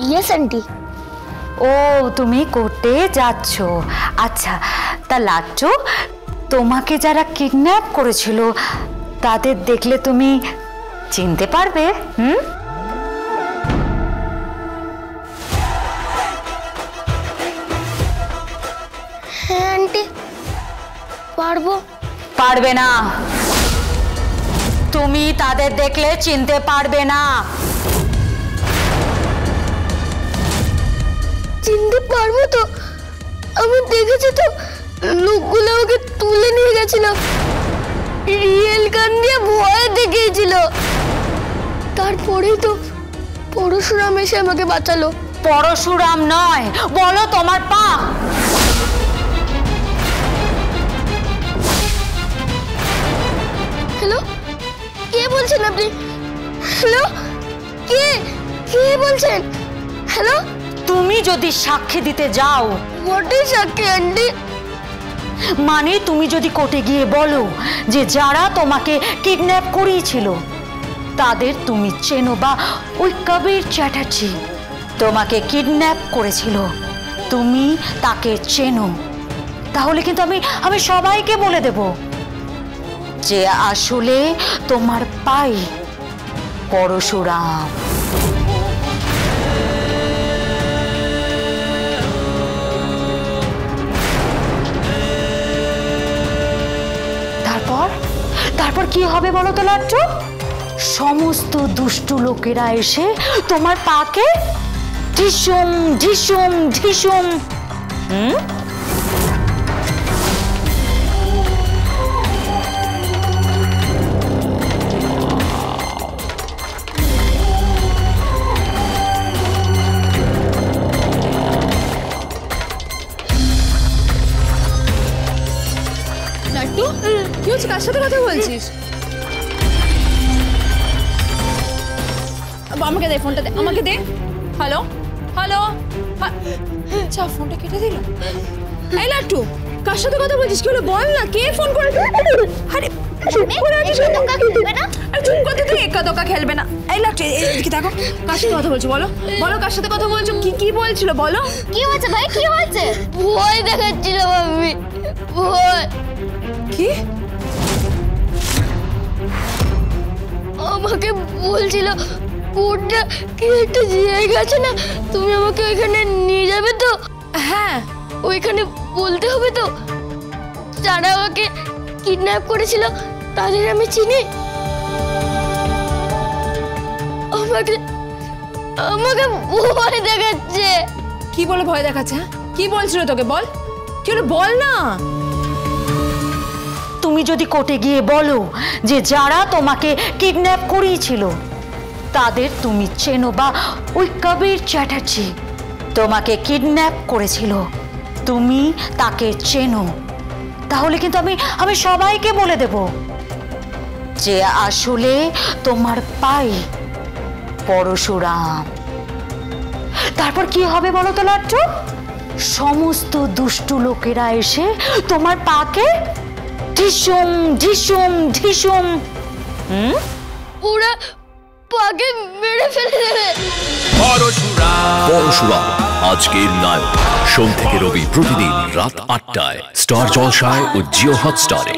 Yes aunty. ও তুমি কোর্টে যাচ্ছ? আচ্ছা, তা লাট্টু, তোমাকে যারা কিডন্যাপ করেছিল তাদের দেখলে তুমি চিনতে পারবে? হ্যাঁ আন্টি, পারবো। পারবে না, তুমি তাদের দেখলে চিনতে পারবে না। চিনতে পারবো তো? আমি দেখেছি তো, লোকগুলো আমাকে তুলে নিয়ে গেছিল, রিয়েল গান দিয়ে ভয় দেখিয়েছিল। তারপরেই তো পরশুরাম এসে আমাকে বাঁচালো। পরশুরাম নয়, বলো তোমার পা। হ্যালো, কে বলছেন আপনি? হ্যালো, কে কে বলছেন? হ্যালো, তুমি যদি সাক্ষী দিতে যাও। হোয়াট ইজ সাক্ষী আন্টি? মানে তুমি যদি কোর্টে গিয়ে বলো যে যারা তোমাকে কিডন্যাপ করিয়েছিল তাদের তুমি চেনো, বা ওই কবির চ্যাটার্জি তোমাকে কিডন্যাপ করেছিল, তুমি তাকে চেনো, তাহলে কিন্তু আমি সবাইকে বলে দেব যে আসলে তোমার পাই পরশুরাম। তারপর কি হবে বলো তো লাট্টু? সমস্ত দুষ্টু লোকেরা এসে তোমার পাকে ঢিসুম ঢিসুম ঢিসুম। লাট্টু, কি হচ্ছে? কার সাথে কথা বলছিস? আমাকে দে ফোনটা, দে আমাকে দে। হ্যালো হ্যালো, আচ্ছা ফোনটা কেটে দিল। এই লাট্টু, কার সাথে কথা বলছিস? কি হলো বল না, কে ফোন করে? আরে চুপ করে আছিস, একা খেলবে না? আরে চুপ করে, তুই একা দোকা খেলবে না। এই লাট্টু, এদিকে দেখো, কার সাথে কথা বলছো বলো? বলো কার সাথে কথা বলছো? কি বলছিল বলো? কি হয়েছে ভাই, কি হয়েছে? ভয় দেখাচ্ছিল মাম্মি, ভয়। কি? আমাকে বলছিল কোনটা কি একটা জায়গা আছে না, তুমি আমাকে ওইখানে নিয়ে যাবে তো? হ্যাঁ, ওইখানে বলতে হবে তো যারা আমাকে কিডন্যাপ করেছিল তাদের আমি চিনি। আমাকে আমাকে ভয় দেখাচ্ছে। কি বলে ভয় দেখাচ্ছে? হ্যাঁ, কি বলছিল তোকে? বল, কি হলো বল না। তুমি যদি কোর্টে গিয়ে বলো যে যারা তোমাকে কিডন্যাপ করিয়েছিল তাদের তুমি চেনো, বা ওই কবির চ্যাটার্জি তোমাকে কিডন্যাপ করেছিল, তুমি তাকে চেনো, তাহলে কিন্তু আমি সবাইকে বলে দেব যে আসলে তোমার পাই পরশুরাম। তারপর কি হবে বলো তো লাট্টু? সমস্ত দুষ্টু লোকেরা এসে তোমার পাকে ঢিসুম ঢিসুম ঢিসুম। ওরা পাকে মেরে ফেলে দেবে। পরশুরাম আজকের নায়ক, সোম থেকে রবি প্রতিদিন রাত ৮টায় স্টার জলসায় ও জিও হটস্টারে।